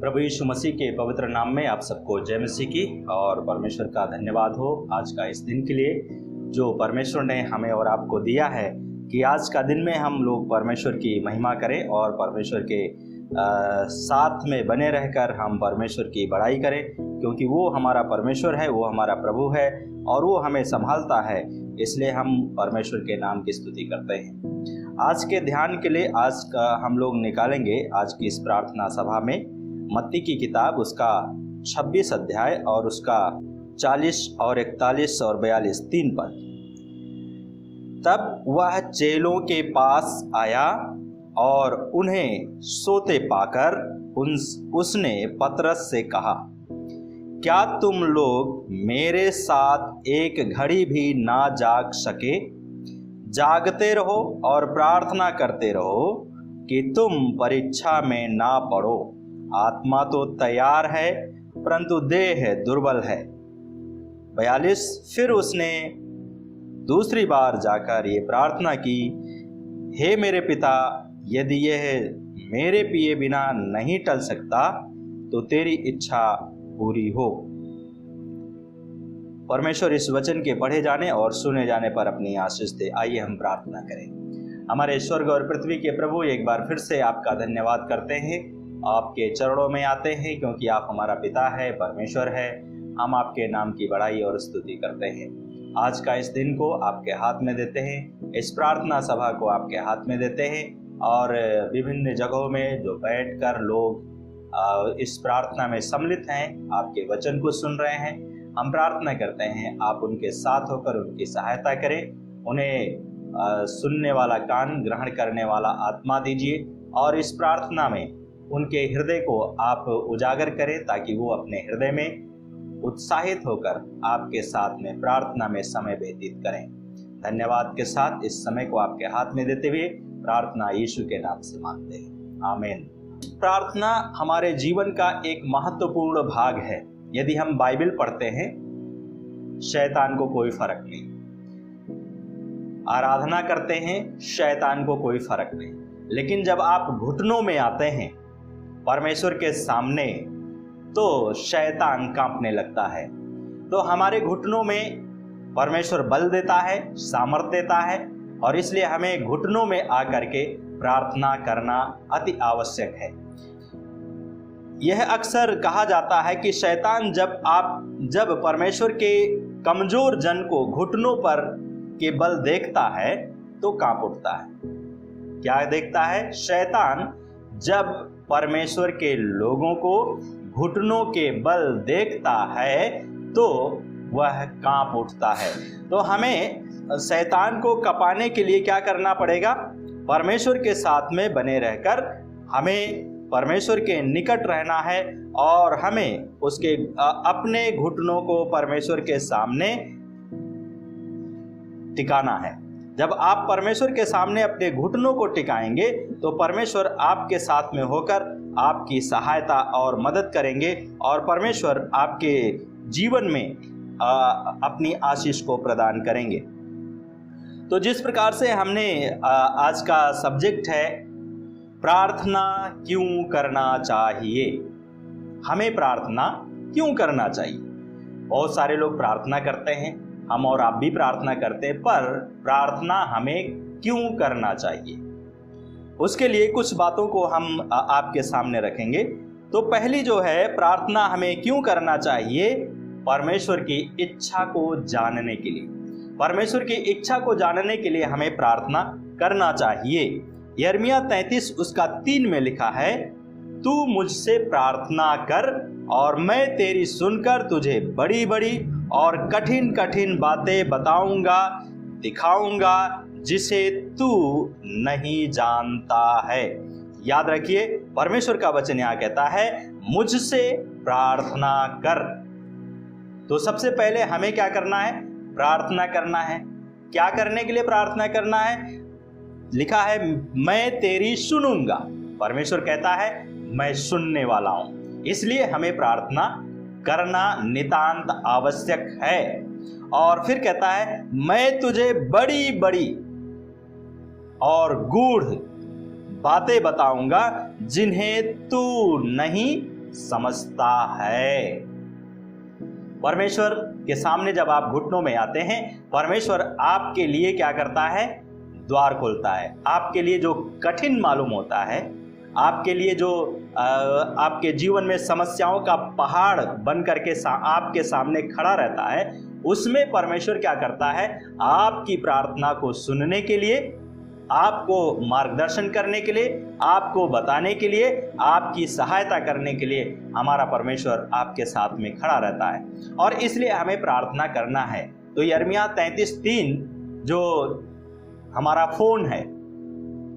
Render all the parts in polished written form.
प्रभु यीशु मसीह के पवित्र नाम में आप सबको जय मसीह की और परमेश्वर का धन्यवाद हो आज का इस दिन के लिए जो परमेश्वर ने हमें और आपको दिया है कि आज का दिन में हम लोग परमेश्वर की महिमा करें और परमेश्वर के साथ में बने रहकर हम परमेश्वर की बड़ाई करें, क्योंकि वो हमारा परमेश्वर है, वो हमारा प्रभु है और वो हमें संभालता है। इसलिए हम परमेश्वर के नाम की स्तुति करते हैं। आज के ध्यान के लिए आज का हम लोग निकालेंगे आज की इस प्रार्थना सभा में मत्ती की किताब उसका 26 अध्याय और उसका 40 और 41 और 42 3 पद। तब वह चेलों के पास आया और उन्हें सोते पाकर उसने पतरस से कहा, क्या तुम लोग मेरे साथ एक घड़ी भी ना जाग सके? जागते रहो और प्रार्थना करते रहो कि तुम परीक्षा में ना पड़ो। आत्मा तो तैयार है परंतु देह दुर्बल है। 42 फिर उसने दूसरी बार जाकर ये प्रार्थना की, हे मेरे पिता, यदि यह मेरे पिए बिना नहीं टल सकता तो तेरी इच्छा पूरी हो। परमेश्वर इस वचन के पढ़े जाने और सुने जाने पर अपनी आशीष दे। आइए हम प्रार्थना करें। हमारे स्वर्ग और पृथ्वी के प्रभु, एक बार फिर से आपका धन्यवाद करते हैं, आपके चरणों में आते हैं क्योंकि आप हमारा पिता है, परमेश्वर है। हम आपके नाम की बड़ाई और स्तुति करते हैं। आज का इस दिन को आपके हाथ में देते हैं, इस प्रार्थना सभा को आपके हाथ में देते हैं और विभिन्न जगहों में जो बैठकर लोग इस प्रार्थना में सम्मिलित हैं, आपके वचन को सुन रहे हैं, हम प्रार्थना करते हैं आप उनके साथ होकर उनकी सहायता करें। उन्हें सुनने वाला कान, ग्रहण करने वाला आत्मा दीजिए और इस प्रार्थना में उनके हृदय को आप उजागर करें ताकि वो अपने हृदय में उत्साहित होकर आपके साथ में प्रार्थना में समय व्यतीत करें। धन्यवाद के साथ इस समय को आपके हाथ में देते हुए प्रार्थना यीशु के नाम से मांगते हैं, आमीन। प्रार्थना हमारे जीवन का एक महत्वपूर्ण भाग है। यदि हम बाइबल पढ़ते हैं, शैतान को कोई फर्क नहीं, आराधना करते हैं, शैतान को कोई फर्क नहीं, लेकिन जब आप घुटनों में आते हैं परमेश्वर के सामने तो शैतान कांपने लगता है। तो हमारे घुटनों में परमेश्वर बल देता है, सामर्थ देता है और इसलिए हमें घुटनों में आकर के प्रार्थना करना अति आवश्यक है। यह अक्सर कहा जाता है कि शैतान जब परमेश्वर के कमजोर जन को घुटनों पर के बल देखता है तो कांप उठता है। क्या देखता है? शैतान जब परमेश्वर के लोगों को घुटनों के बल देखता है तो वह कांप उठता है। तो हमें शैतान को कपाने के लिए क्या करना पड़ेगा? परमेश्वर के साथ में बने रहकर हमें परमेश्वर के निकट रहना है और हमें उसके अपने घुटनों को परमेश्वर के सामने टिकाना है। जब आप परमेश्वर के सामने अपने घुटनों को टिकाएंगे तो परमेश्वर आपके साथ में होकर आपकी सहायता और मदद करेंगे और परमेश्वर आपके जीवन में अपनी आशीष को प्रदान करेंगे। तो जिस प्रकार से हमने आज का सब्जेक्ट है प्रार्थना क्यों करना चाहिए, हमें प्रार्थना क्यों करना चाहिए। बहुत सारे लोग प्रार्थना करते हैं, हम और आप भी प्रार्थना करते हैं, पर प्रार्थना हमें क्यों करना चाहिए उसके लिए कुछ बातों को हम आपके सामने रखेंगे। तो पहली जो है, प्रार्थना हमें क्यों करना चाहिए? परमेश्वर की इच्छा को जानने के लिए। परमेश्वर की इच्छा को जानने के लिए हमें प्रार्थना करना चाहिए। यिर्मयाह 33 उसका 3 में लिखा है, तू मुझसे प्रार्थना कर और मैं तेरी सुनकर तुझे बड़ी बड़ी और कठिन कठिन बातें बताऊंगा, दिखाऊंगा जिसे तू नहीं जानता है। याद रखिए, परमेश्वर का वचन यहाँ कहता है मुझसे प्रार्थना कर। तो सबसे पहले हमें क्या करना है? प्रार्थना करना है। क्या करने के लिए प्रार्थना करना है? लिखा है मैं तेरी सुनूंगा। परमेश्वर कहता है मैं सुनने वाला हूं, इसलिए हमें प्रार्थना करना नितांत आवश्यक है। और फिर कहता है मैं तुझे बड़ी बड़ी और गूढ़ बातें बताऊंगा जिन्हें तू नहीं समझता है। परमेश्वर के सामने जब आप घुटनों में आते हैं, परमेश्वर आपके लिए क्या करता है? द्वार खोलता है। आपके लिए जो कठिन मालूम होता है, आपके लिए जो आपके जीवन में समस्याओं का पहाड़ बन करके आपके सामने खड़ा रहता है, उसमें परमेश्वर क्या करता है? आपकी प्रार्थना को सुनने के लिए, आपको मार्गदर्शन करने के लिए, आपको बताने के लिए, आपकी सहायता करने के लिए हमारा परमेश्वर आपके साथ में खड़ा रहता है। और इसलिए हमें प्रार्थना करना है। तो यिर्मयाह 33:3 जो हमारा फोन है,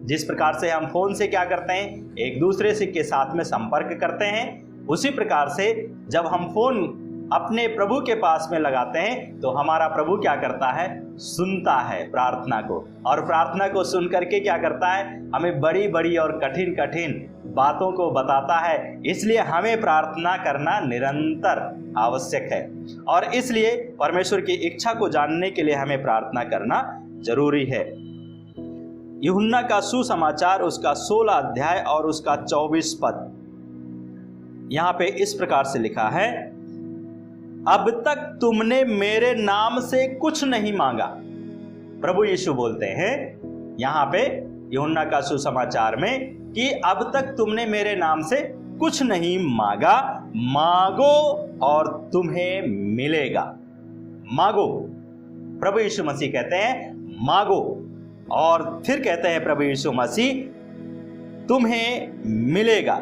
जिस प्रकार से हम फोन से क्या करते हैं? एक दूसरे से के साथ में संपर्क करते हैं, उसी प्रकार से जब हम फोन अपने प्रभु के पास में लगाते हैं तो हमारा प्रभु क्या करता है? सुनता है प्रार्थना को, और प्रार्थना को सुन करके क्या करता है? हमें बड़ी बड़ी और कठिन कठिन बातों को बताता है। इसलिए हमें प्रार्थना करना निरंतर आवश्यक है, और इसलिए परमेश्वर की इच्छा को जानने के लिए हमें प्रार्थना करना जरूरी है। यूहन्ना का सुसमाचार उसका 16 अध्याय और उसका 24 पद, यहां पे इस प्रकार से लिखा है, अब तक तुमने मेरे नाम से कुछ नहीं मांगा। प्रभु यीशु बोलते हैं यहां पे यूहन्ना का सुसमाचार में कि अब तक तुमने मेरे नाम से कुछ नहीं मांगा, मांगो और तुम्हें मिलेगा। मांगो, प्रभु यीशु मसीह कहते हैं मांगो, और फिर कहते हैं प्रभु यीशु मसीह तुम्हें मिलेगा।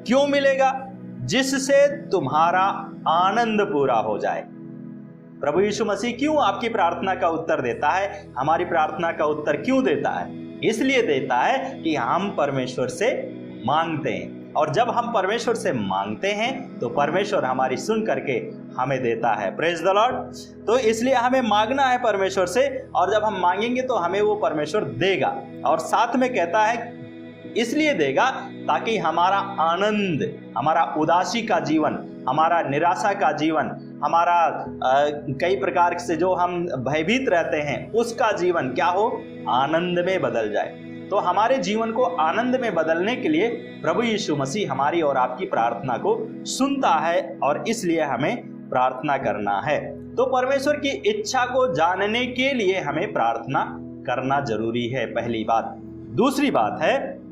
क्यों मिलेगा? जिससे तुम्हारा आनंद पूरा हो जाए। प्रभु यीशु मसीह क्यों आपकी प्रार्थना का उत्तर देता है? हमारी प्रार्थना का उत्तर क्यों देता है? इसलिए देता है कि हम परमेश्वर से मांगते हैं, और जब हम परमेश्वर से मांगते हैं तो परमेश्वर हमारी सुन करके हमें देता है। Praise the Lord. तो इसलिए हमें मांगना है परमेश्वर से, और जब हम मांगेंगे तो हमें वो परमेश्वर देगा। और साथ में कहता है इसलिए देगा ताकि हमारा आनंद, हमारा उदासी का जीवन, हमारा निराशा का जीवन, हमारा कई प्रकार से जो हम भयभीत रहते हैं उसका जीवन क्या हो? आनंद में बदल जाए। तो हमारे जीवन को आनंद में बदलने के लिए प्रभु यीशु मसीह हमारी और आपकी प्रार्थना को सुनता है, और इसलिए हमें प्रार्थना करना है। तो परमेश्वर की इच्छा को जानने के लिए हमें प्रार्थना करना जरूरी है, पहली बात। दूसरी बात है,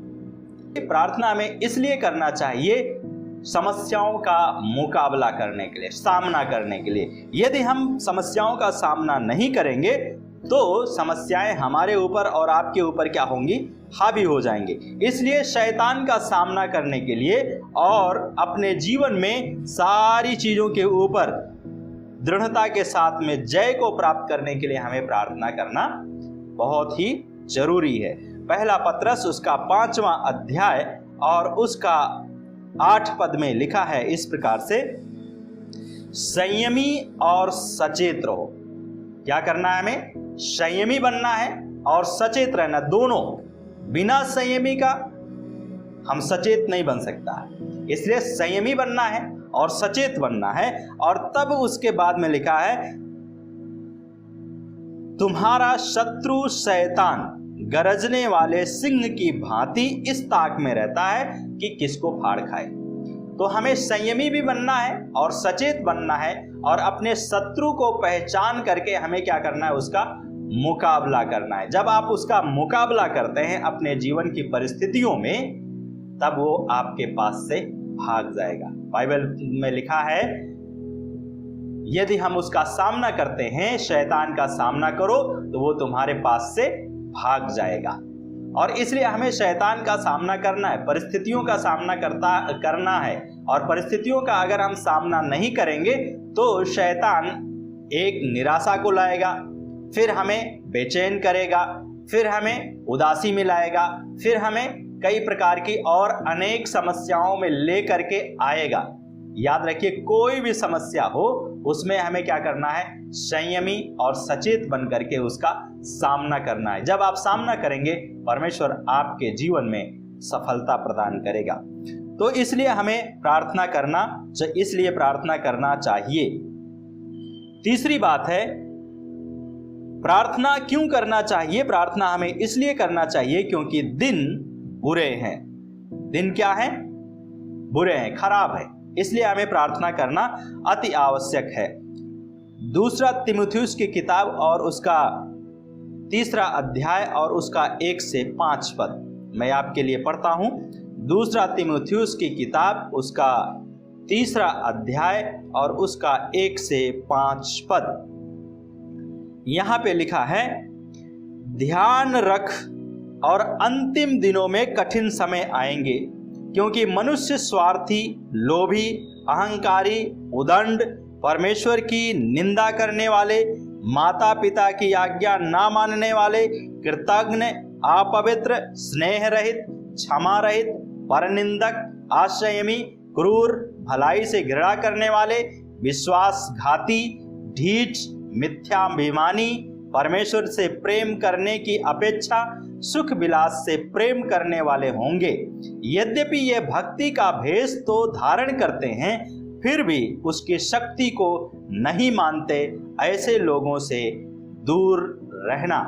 प्रार्थना हमें इसलिए करना चाहिए समस्याओं का मुकाबला करने के लिए, सामना करने के लिए। यदि हम समस्याओं का सामना नहीं करेंगे तो समस्याएं हमारे ऊपर और आपके ऊपर क्या होंगी? हावी हो जाएंगे। इसलिए शैतान का सामना करने के लिए और अपने जीवन में सारी चीजों के ऊपर दृढ़ता के साथ में जय को प्राप्त करने के लिए हमें प्रार्थना करना बहुत ही जरूरी है। पहला पत्रस उसका 5वां अध्याय और उसका 8 पद में लिखा है इस प्रकार से, संयमी और सचेत रहो। क्या करना है हमें? संयमी बनना है और सचेत रहना, दोनों। बिना संयमी का हम सचेत नहीं बन सकता है, इसलिए संयमी बनना है और सचेत बनना है। और तब उसके बाद में लिखा है, तुम्हारा शत्रु शैतान गरजने वाले सिंह की भांति इस ताक में रहता है कि किसको फाड़ खाए। तो हमें संयमी भी बनना है और सचेत बनना है, और अपने शत्रु को पहचान करके हमें क्या करना है? उसका मुकाबला करना है। जब आप उसका मुकाबला करते हैं अपने जीवन की परिस्थितियों में, तब वो आपके पास से भाग जाएगा। बाइबल में लिखा है, यदि हम उसका सामना करते हैं, शैतान का सामना करो तो वो तुम्हारे पास से भाग जाएगा। और इसलिए हमें शैतान का सामना करना है, परिस्थितियों का सामना करना है। और परिस्थितियों का अगर हम सामना नहीं करेंगे तो शैतान एक निराशा को लाएगा, फिर हमें बेचैन करेगा, फिर हमें उदासी में लाएगा, फिर हमें कई प्रकार की और अनेक समस्याओं में ले करके आएगा। याद रखिए, कोई भी समस्या हो उसमें हमें क्या करना है? संयमी और सचेत बन करके उसका सामना करना है। जब आप सामना करेंगे, परमेश्वर आपके जीवन में सफलता प्रदान करेगा। तो इसलिए हमें प्रार्थना करना चाहिए। तीसरी बात है, प्रार्थना क्यों करना चाहिए? प्रार्थना हमें इसलिए करना चाहिए क्योंकि दिन बुरे हैं। दिन क्या है? बुरे हैं, खराब है। इसलिए हमें प्रार्थना करना अति आवश्यक है। दूसरा तीमुथियुस की किताब और उसका 3 अध्याय और उसका 1 से 5 पद मैं आपके लिए पढ़ता हूं। दूसरा तीमुथियुस की किताब उसका 3 अध्याय और उसका 1 से 5 पद। यहां पे लिखा है, ध्यान रख और अंतिम दिनों में कठिन समय आएंगे, क्योंकि मनुष्य स्वार्थी, लोभी, अहंकारी, उदंड, परमेश्वर की निंदा करने वाले, माता पिता की आज्ञा ना मानने वाले, कृतज्ञ, अपवित्र, स्नेह रहित, क्षमा रहित, परनिंदक, आश्रयमी, क्रूर, भलाई से घृणा करने वाले, विश्वासघाती, ढीठ, मिथ्याभिमानी, परमेश्वर से प्रेम करने की अपेक्षा सुख विलास से प्रेम करने वाले होंगे। यद्यपि ये भक्ति का भेष तो धारण करते हैं, फिर भी उसकी शक्ति को नहीं मानते। ऐसे लोगों से दूर रहना।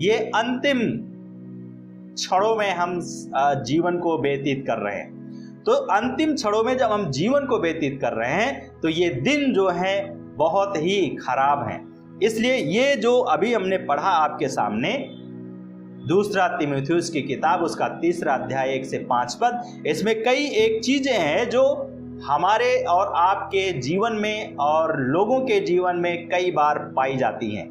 ये अंतिम क्षणों में हम जीवन को व्यतीत कर रहे हैं। तो अंतिम क्षणों में जब हम जीवन को व्यतीत कर रहे हैं तो ये दिन जो है बहुत ही खराब हैं। इसलिए ये जो अभी हमने पढ़ा आपके सामने, दूसरा तीमुथियुस की किताब उसका 3 अध्याय 1 से 5 पद, इसमें कई एक चीजें हैं जो हमारे और आपके जीवन में और लोगों के जीवन में कई बार पाई जाती हैं।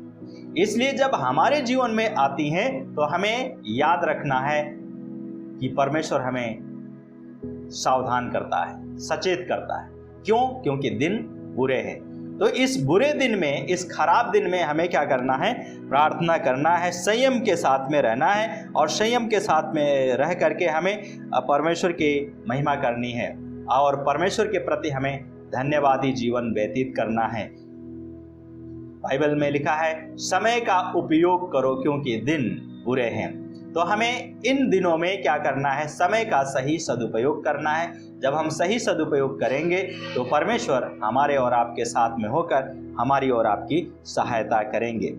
इसलिए जब हमारे जीवन में आती हैं तो हमें याद रखना है कि परमेश्वर हमें सावधान करता है, सचेत करता है। क्यों? क्योंकि दिन बुरे हैं। तो इस बुरे दिन में, इस खराब दिन में हमें क्या करना है? प्रार्थना करना है, संयम के साथ में रहना है और संयम के साथ में रह करके हमें परमेश्वर की महिमा करनी है और परमेश्वर के प्रति हमें धन्यवादी जीवन व्यतीत करना है। बाइबल में लिखा है, समय का उपयोग करो क्योंकि दिन बुरे हैं। तो हमें इन दिनों में क्या करना है? समय का सही सदुपयोग करना है। जब हम सही सदुपयोग करेंगे तो परमेश्वर हमारे और आपके साथ में होकर हमारी और आपकी सहायता करेंगे।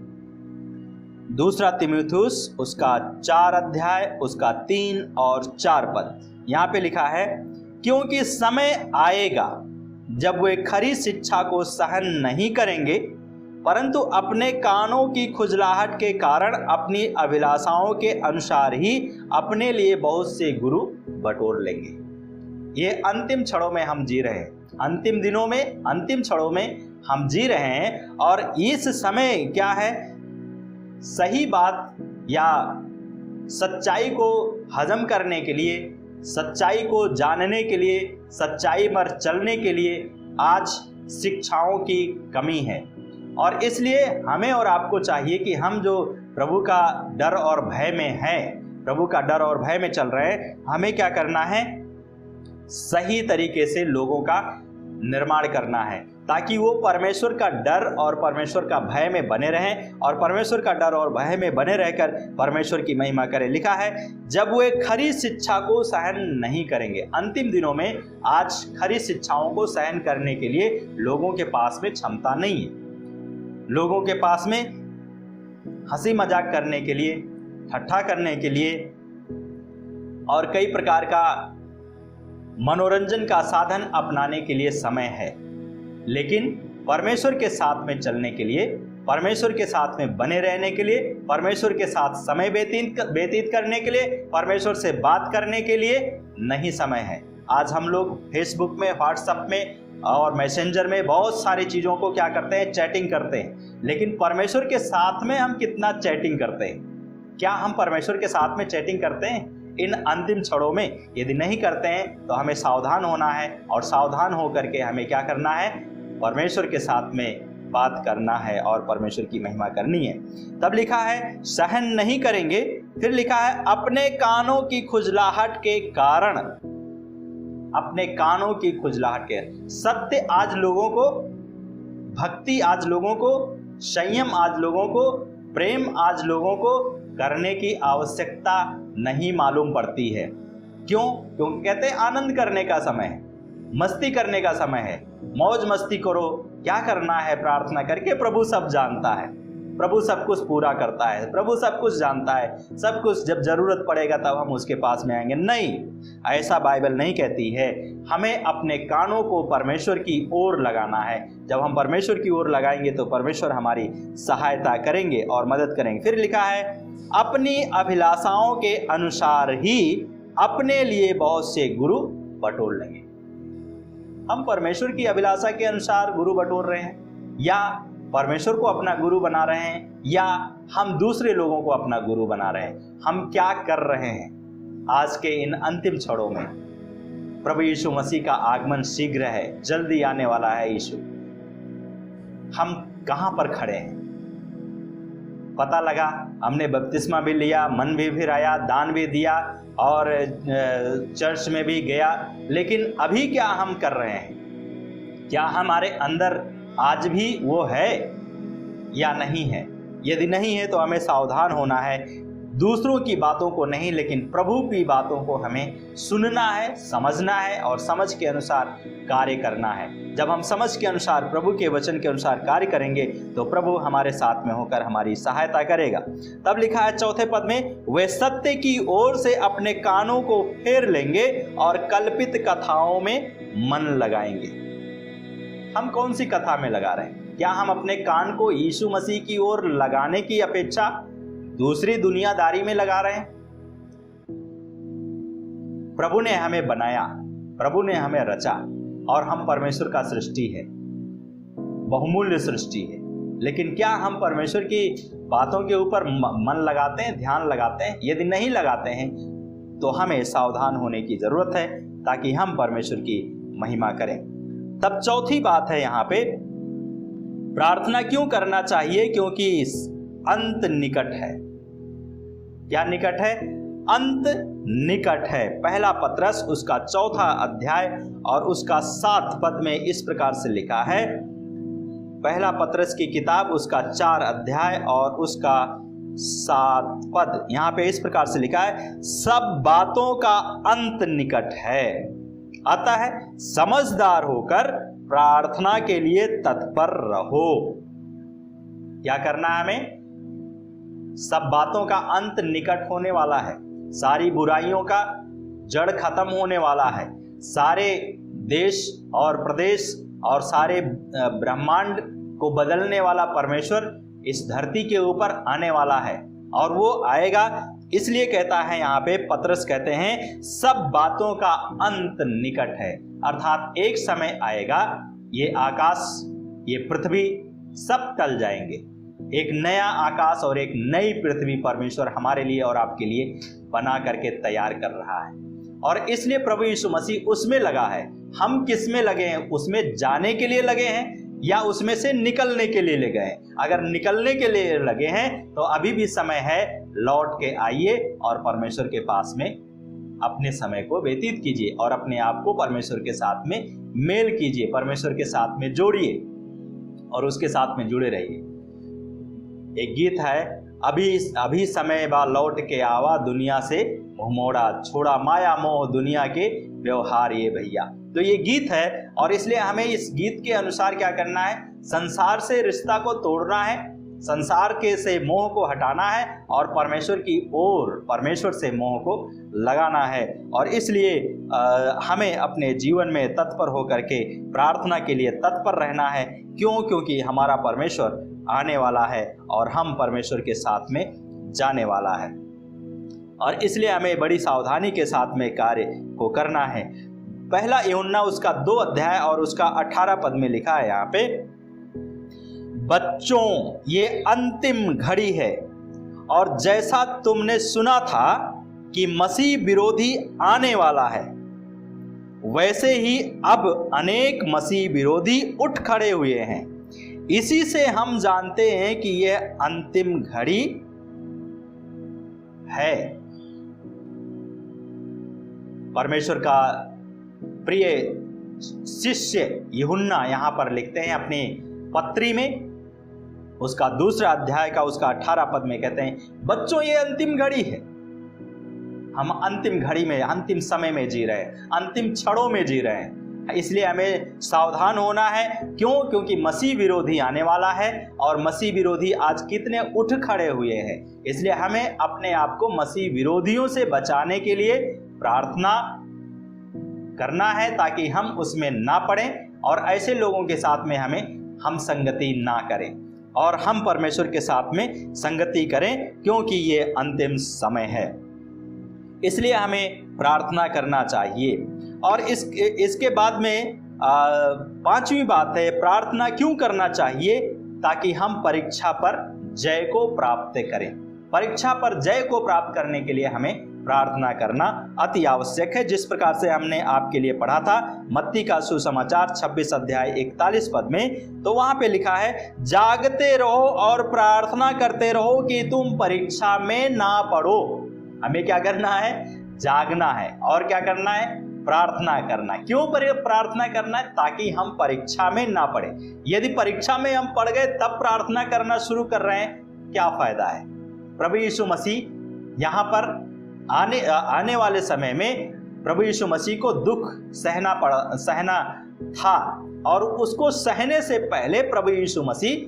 दूसरा तीमुथियुस उसका 4 अध्याय उसका 3 और 4 पद, यहाँ पे लिखा है, क्योंकि समय आएगा जब वे खरी शिक्षा को सहन नहीं करेंगे, परंतु अपने कानों की खुजलाहट के कारण अपनी अभिलाषाओं के अनुसार ही अपने लिए बहुत से गुरु बटोर लेंगे। ये अंतिम क्षणों में हम जी रहे हैं, अंतिम दिनों में, अंतिम क्षणों में हम जी रहे हैं। और इस समय क्या है? सही बात या सच्चाई को हजम करने के लिए, सच्चाई को जानने के लिए, सच्चाई पर चलने के लिए आज शिक्षाओं की कमी है। और इसलिए हमें और आपको चाहिए कि हम जो प्रभु का डर और भय में हैं, प्रभु का डर और भय में चल रहे हैं, हमें क्या करना है? सही तरीके से लोगों का निर्माण करना है ताकि वो परमेश्वर का डर और परमेश्वर का भय में बने रहें और परमेश्वर का डर और भय में बने रहकर परमेश्वर की महिमा करें। लिखा है, जब वे खरी शिक्षा को सहन नहीं करेंगे। अंतिम दिनों में आज खरी शिक्षाओं को सहन करने के लिए लोगों के पास में क्षमता नहीं है। लोगों के पास में हंसी मजाक करने के लिए, ठट्ठा करने के लिए और कई प्रकार का मनोरंजन का साधन अपनाने के लिए समय है, लेकिन परमेश्वर के साथ में चलने के लिए, परमेश्वर के साथ में बने रहने के लिए, परमेश्वर के साथ समय व्यतीत करने के लिए, परमेश्वर से बात करने के लिए नहीं समय है। आज हम लोग फेसबुक में, व्हाट्सएप में और मैसेंजर में बहुत सारी चीज़ों को क्या करते हैं? चैटिंग करते हैं। लेकिन परमेश्वर के साथ में हम कितना चैटिंग करते हैं? क्या हम परमेश्वर के साथ में चैटिंग करते हैं? इन अंतिम क्षणों में यदि नहीं करते हैं तो हमें सावधान होना है और सावधान होकर के हमें क्या करना है? परमेश्वर के साथ में बात करना है और परमेश्वर की महिमा करनी है। तब लिखा है सहन नहीं करेंगे, फिर लिखा है अपने कानों की खुजलाहट के कारण, अपने कानों की खुजलाहट के। सत्य आज लोगों को, भक्ति आज लोगों को, संयम आज लोगों को, प्रेम आज लोगों को करने की आवश्यकता नहीं मालूम पड़ती है। क्यों? क्योंकि कहते हैं आनंद करने का समय है, मस्ती करने का समय है, मौज मस्ती करो, क्या करना है प्रार्थना करके, प्रभु सब जानता है। प्रभु सब कुछ पूरा करता है, प्रभु सब कुछ जानता है, सब कुछ जब जरूरत पड़ेगा तब हम उसके पास में आएंगे। नहीं, ऐसा बाइबल नहीं कहती है। हमें अपने कानों को परमेश्वर की ओर लगाना है। जब हम परमेश्वर की ओर लगाएंगे तो परमेश्वर हमारी सहायता करेंगे और मदद करेंगे। फिर लिखा है, अपनी अभिलाषाओं के अनुसार ही अपने लिए बहुत से गुरु बटोर लेंगे। हम परमेश्वर की अभिलाषा के अनुसार गुरु बटोर रहे हैं, या परमेश्वर को अपना गुरु बना रहे हैं, या हम दूसरे लोगों को अपना गुरु बना रहे हैं? हम क्या कर रहे हैं? आज के इन अंतिम क्षणों में प्रभु यीशु मसीह का आगमन शीघ्र है, जल्दी आने वाला है यीशु। हम कहां पर खड़े हैं? पता लगा, हमने बपतिस्मा भी लिया, मन भी फिराया, दान भी दिया और चर्च में भी गया, लेकिन अभी क्या हम कर रहे हैं? क्या हमारे अंदर आज भी वो है या नहीं है? यदि नहीं है तो हमें सावधान होना है। दूसरों की बातों को नहीं, लेकिन प्रभु की बातों को हमें सुनना है, समझना है और समझ के अनुसार कार्य करना है। जब हम समझ के अनुसार, प्रभु के वचन के अनुसार कार्य करेंगे तो प्रभु हमारे साथ में होकर हमारी सहायता करेगा। तब लिखा है चौथे पद में, वे सत्य की ओर से अपने कानों को फेर लेंगे और कल्पित कथाओं में मन लगाएंगे। हम कौन सी कथा में लगा रहे हैं? क्या हम अपने कान को यीशु मसीह की ओर लगाने की अपेक्षा दूसरी दुनियादारी में लगा रहे हैं? प्रभु ने हमें बनाया, प्रभु ने हमें रचा और हम परमेश्वर का सृष्टि है, बहुमूल्य सृष्टि है। लेकिन क्या हम परमेश्वर की बातों के ऊपर मन लगाते हैं, ध्यान लगाते हैं? यदि नहीं लगाते हैं तो हमें सावधान होने की जरूरत है, ताकि हम परमेश्वर की महिमा करें। तब चौथी बात है यहाँ पे, प्रार्थना क्यों करना चाहिए? क्योंकि अंत निकट है। क्या निकट है? अंत निकट है। पहला पत्रस उसका 4 अध्याय और उसका 7 पद में इस प्रकार से लिखा है। पहला पत्रस की किताब उसका 4 अध्याय और उसका 7 पद, यहाँ पे इस प्रकार से लिखा है, सब बातों का अंत निकट है, अतः समझदार होकर प्रार्थना के लिए तत्पर रहो। क्या करना है हमें? सब बातों का अंत निकट होने वाला है। सारी बुराइयों का जड़ खत्म होने वाला है। सारे देश और प्रदेश और सारे ब्रह्मांड को बदलने वाला परमेश्वर इस धरती के ऊपर आने वाला है, और वो आएगा। इसलिए कहता है यहाँ पे पत्रस कहते हैं, सब बातों का अंत निकट है। अर्थात एक समय आएगा, ये आकाश, ये पृथ्वी सब टल जाएंगे। एक नया आकाश और एक नई पृथ्वी परमेश्वर हमारे लिए और आपके लिए बना करके तैयार कर रहा है, और इसलिए प्रभु यीशु मसीह उसमें लगा है। हम किस में लगे हैं? उसमें जाने के लिए लगे हैं या उसमें से निकलने के लिए लगे हैं? अगर निकलने के लिए लगे हैं तो अभी भी समय है, लौट के आइए और परमेश्वर के पास में अपने समय को व्यतीत कीजिए और अपने आप को परमेश्वर के साथ में मेल कीजिए, परमेश्वर के साथ में जोड़िए और उसके साथ में जुड़े रहिए। एक गीत है, अभी समय बा लौट के आवा, दुनिया से मुंह मोड़ा, छोड़ा माया मोह दुनिया के व्यवहार ये भैया। तो ये गीत है, और इसलिए हमें इस गीत के अनुसार क्या करना है? संसार से रिश्ता को तोड़ना है, संसार के से मोह को हटाना है और परमेश्वर की ओर, परमेश्वर से मोह को लगाना है। और इसलिए हमें अपने जीवन में तत्पर होकर के प्रार्थना के लिए तत्पर रहना है। क्यों? क्योंकि हमारा परमेश्वर आने वाला है और हम परमेश्वर के साथ में जाने वाला है, और इसलिए हमें बड़ी सावधानी के साथ में कार्य को करना है। पहला यूहन्ना उसका 2 अध्याय और उसका 18 पद में लिखा है यहाँ पे, बच्चों ये अंतिम घड़ी है, और जैसा तुमने सुना था कि मसीह विरोधी आने वाला है, वैसे ही अब अनेक मसीह विरोधी उठ खड़े हुए हैं। इसी से हम जानते हैं कि यह अंतिम घड़ी है। परमेश्वर का प्रिय शिष्य यूहन्ना यहां पर लिखते हैं अपनी पत्री में, उसका 2 अध्याय का उसका 18 पद में कहते हैं, बच्चों ये अंतिम घड़ी है। हम अंतिम घड़ी में, अंतिम समय में जी रहे हैं, अंतिम क्षणों में जी रहे हैं। इसलिए हमें सावधान होना है। क्यों? क्योंकि मसीह विरोधी आने वाला है और मसीह विरोधी आज कितने उठ खड़े हुए हैं। इसलिए हमें अपने आप को मसीह विरोधियों से बचाने के लिए प्रार्थना करना है ताकि हम उसमें ना पड़ें और ऐसे लोगों के साथ में हम संगति ना करें और हम परमेश्वर के साथ में संगति करें, क्योंकि ये अंतिम समय है। इसलिए हमें प्रार्थना करना चाहिए। और इसके बाद में 5वीं बात है, प्रार्थना क्यों करना चाहिए? ताकि हम परीक्षा पर जय को प्राप्त करें। परीक्षा पर जय को प्राप्त करने के लिए हमें प्रार्थना करना अति आवश्यक है। जिस प्रकार से हमने आपके लिए पढ़ा था मत्ती का सुसमाचार 26 अध्याय 41 पद में, तो वहां पे लिखा है, जागते रहो और प्रार्थना करते रहो कि तुम परीक्षा में ना पड़ो। हमें क्या करना है? जागना है। और क्या करना है? प्रार्थना करना। क्यों प्रार्थना करना है? ताकि हम परीक्षा में ना पड़े। यदि परीक्षा में हम पड़ गए तब प्रार्थना करना शुरू कर रहे हैं, क्या फायदा है? प्रभु यीशु मसीह यहाँ पर आने वाले समय में प्रभु यीशु मसीह को दुख सहना था और उसको सहने से पहले प्रभु यीशु मसीह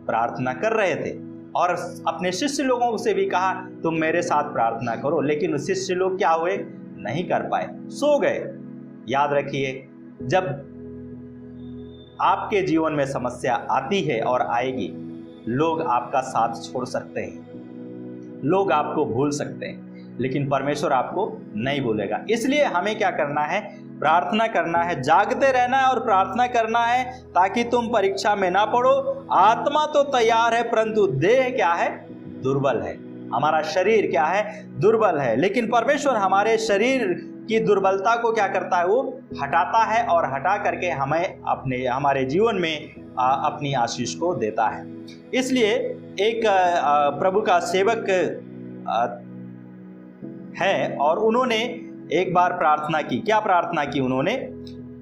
प्रार्थना कर रहे थे और अपने शिष्य लोगों से भी कहा तुम मेरे साथ प्रार्थना करो, लेकिन शिष्य लोग क्या हुए? नहीं कर पाए, सो गए। याद रखिए, जब आपके जीवन में समस्या आती है और आएगी, लोग आपका साथ छोड़ सकते हैं, लोग आपको भूल सकते हैं, लेकिन परमेश्वर आपको नहीं भूलेगा। इसलिए हमें क्या करना है? प्रार्थना करना है, जागते रहना है और प्रार्थना करना है ताकि तुम परीक्षा में ना पड़ो। आत्मा तो तैयार है परंतु देह क्या है? दुर्बल है। हमारा शरीर क्या है? दुर्बल है। लेकिन परमेश्वर हमारे शरीर की दुर्बलता को क्या करता है? वो हटाता है और हटा करके हमें हमारे जीवन में अपनी आशीष को देता है। इसलिए एक प्रभु का सेवक है और उन्होंने एक बार प्रार्थना की। क्या प्रार्थना की उन्होंने?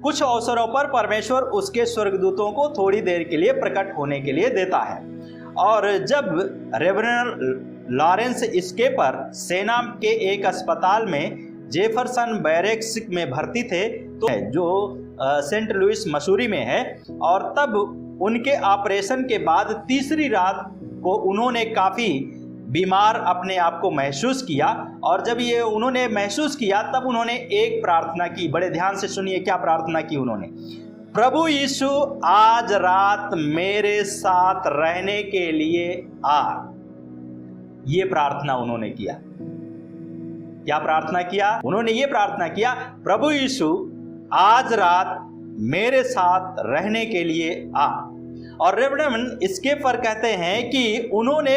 कुछ अवसरों पर परमेश्वर उसके स्वर्गदूतों को थोड़ी देर के लिए प्रकट होने के लिए देता है। और जब रेवरेंड लॉरेंस स्केपर सेना के एक अस्पताल में जेफरसन बैरेक्स में भर्ती थे, तो जो सेंट लुइस मसूरी में है, और तब उनके ऑपरेशन के बाद तीसरी रात को उन्होंने काफ़ी बीमार अपने आप को महसूस किया। और जब ये उन्होंने महसूस किया तब उन्होंने एक प्रार्थना की। बड़े ध्यान से सुनिए क्या प्रार्थना की उन्होंने। प्रभु यीशु आज रात मेरे साथ रहने के लिए आ। ये प्रार्थना उन्होंने किया। क्या प्रार्थना किया? उन्होंने ये प्रार्थना किया, प्रभु यीशु आज रात मेरे साथ रहने के लिए आ। और रेवरेंड स्केपर कहते हैं कि उन्होंने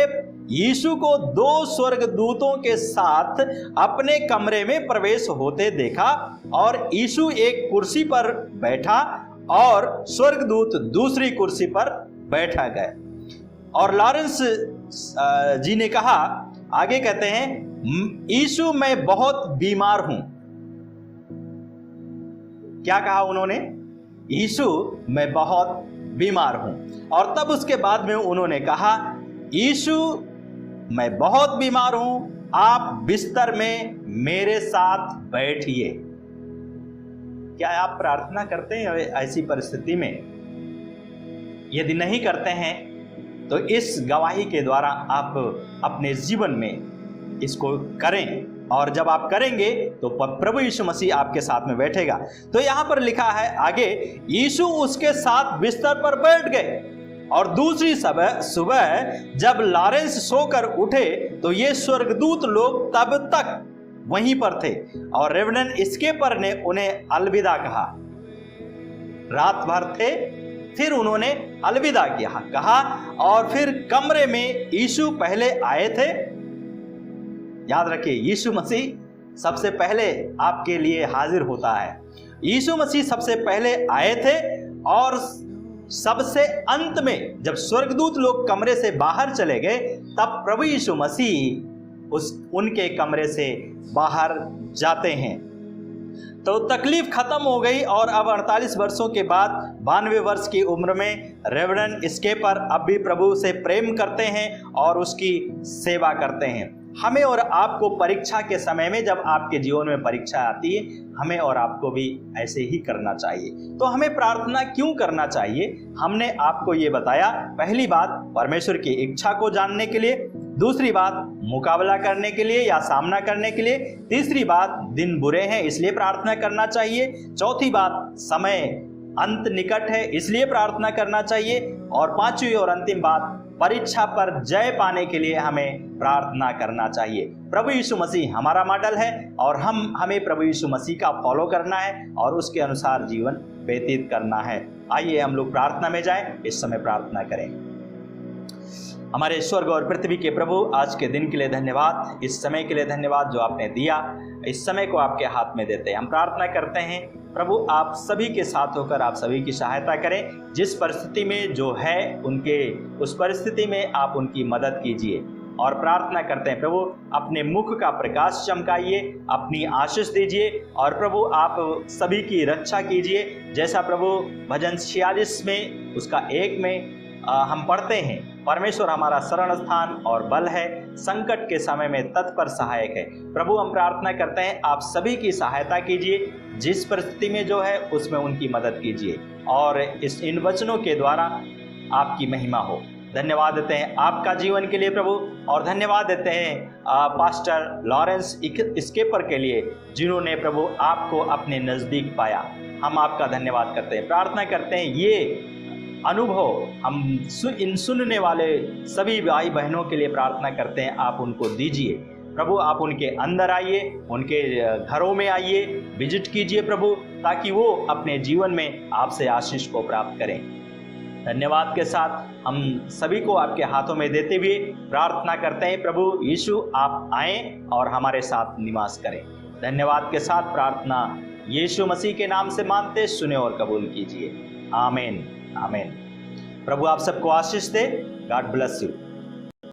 यीशु को 2 स्वर्गदूतों के साथ अपने कमरे में प्रवेश होते देखा और यीशु एक कुर्सी पर बैठा और स्वर्गदूत दूसरी कुर्सी पर बैठा गए। और लॉरेंस जी ने कहा, आगे कहते हैं, यीशु मैं बहुत बीमार हूं। क्या कहा उन्होंने? यीशु मैं बहुत बीमार हूं। और तब उसके बाद में उन्होंने कहा, यीशु मैं बहुत बीमार हूं, आप बिस्तर में मेरे साथ बैठिए। क्या आप प्रार्थना करते हैं ऐसी परिस्थिति में? यदि नहीं करते हैं तो इस गवाही के द्वारा आप अपने जीवन में इसको करें, और जब आप करेंगे तो प्रभु यीशु मसीह आपके साथ में बैठेगा। तो यहां पर लिखा है आगे, यीशु उसके साथ बिस्तर पर बैठ गए। और दूसरी सुबह जब लॉरेंस सोकर उठे तो ये स्वर्गदूत लोग तब तक वहीं पर थे और रेवरेंड स्केपर ने उन्हें अलविदा कहा। रात भर थे, फिर उन्होंने अलविदा कहा और फिर कमरे में यीशु पहले आए थे। याद रखिए, यीशु मसीह सबसे पहले आपके लिए हाजिर होता है। यीशु मसीह सबसे पहले आए थे और सबसे अंत में जब स्वर्गदूत लोग कमरे से बाहर चले गए तब प्रभु यीशु मसीह उनके कमरे से बाहर जाते हैं। तो तकलीफ खत्म हो गई और अब 48 वर्षों के बाद 92 वर्ष की उम्र में रेवरेंड स्केपर अब भी प्रभु से प्रेम करते हैं और उसकी सेवा करते हैं। हमें और आपको परीक्षा के समय में, जब आपके जीवन में परीक्षा आती है, हमें और आपको भी ऐसे ही करना चाहिए। तो हमें प्रार्थना क्यों करना चाहिए, हमने आपको ये बताया। पहली बात, परमेश्वर की इच्छा को जानने के लिए। दूसरी बात, मुकाबला करने के लिए या सामना करने के लिए। तीसरी बात, दिन बुरे हैं इसलिए प्रार्थना करना चाहिए। चौथी बात, समय अंत निकट है इसलिए प्रार्थना करना चाहिए। और पांचवी और अंतिम बात, परीक्षा पर जय पाने के लिए हमें प्रार्थना करना चाहिए। प्रभु यीशु मसीह हमारा मॉडल है और हमें प्रभु यीशु मसीह का फॉलो करना है और उसके अनुसार जीवन व्यतीत करना है। आइए हम लोग प्रार्थना में जाएं, इस समय प्रार्थना करें। हमारे स्वर्ग और पृथ्वी के प्रभु, आज के दिन के लिए धन्यवाद, इस समय के लिए धन्यवाद जो आपने दिया। इस समय को आपके हाथ में देते हैं। हम प्रार्थना करते हैं प्रभु, आप सभी के साथ होकर आप सभी की सहायता करें। जिस परिस्थिति में जो है उनके, उस परिस्थिति में आप उनकी मदद कीजिए। और प्रार्थना करते हैं प्रभु, अपने मुख का प्रकाश चमकाइए, अपनी आशीष दीजिए। और प्रभु आप सभी की रक्षा कीजिए। जैसा प्रभु भजन 46 में उसका 1 में हम पढ़ते हैं, परमेश्वर हमारा शरण स्थान और बल है, संकट के समय में तत्पर सहायक है। प्रभु हम प्रार्थना करते हैं आप सभी की सहायता कीजिए, जिस परिस्थिति में जो है उसमें उनकी मदद कीजिए और इन वचनों के द्वारा आपकी महिमा हो। धन्यवाद देते हैं आपका जीवन के लिए प्रभु, और धन्यवाद देते हैं पास्टर लॉरेंस स्केपर के लिए, जिन्होंने प्रभु आपको अपने नज़दीक पाया। हम आपका धन्यवाद करते हैं। प्रार्थना करते हैं ये अनुभव हम इन सुनने वाले सभी भाई बहनों के लिए प्रार्थना करते हैं, आप उनको दीजिए प्रभु। आप उनके अंदर आइए, उनके घरों में आइए, विजिट कीजिए प्रभु, ताकि वो अपने जीवन में आपसे आशीष को प्राप्त करें। धन्यवाद के साथ हम सभी को आपके हाथों में देते हुए प्रार्थना करते हैं प्रभु यीशु, आप आएं और हमारे साथ निवास करें। धन्यवाद के साथ प्रार्थना यीशु मसीह के नाम से मांगते, सुने और कबूल कीजिए। आमीन आमीन। प्रभु आप सबको आशीष दे। God bless you.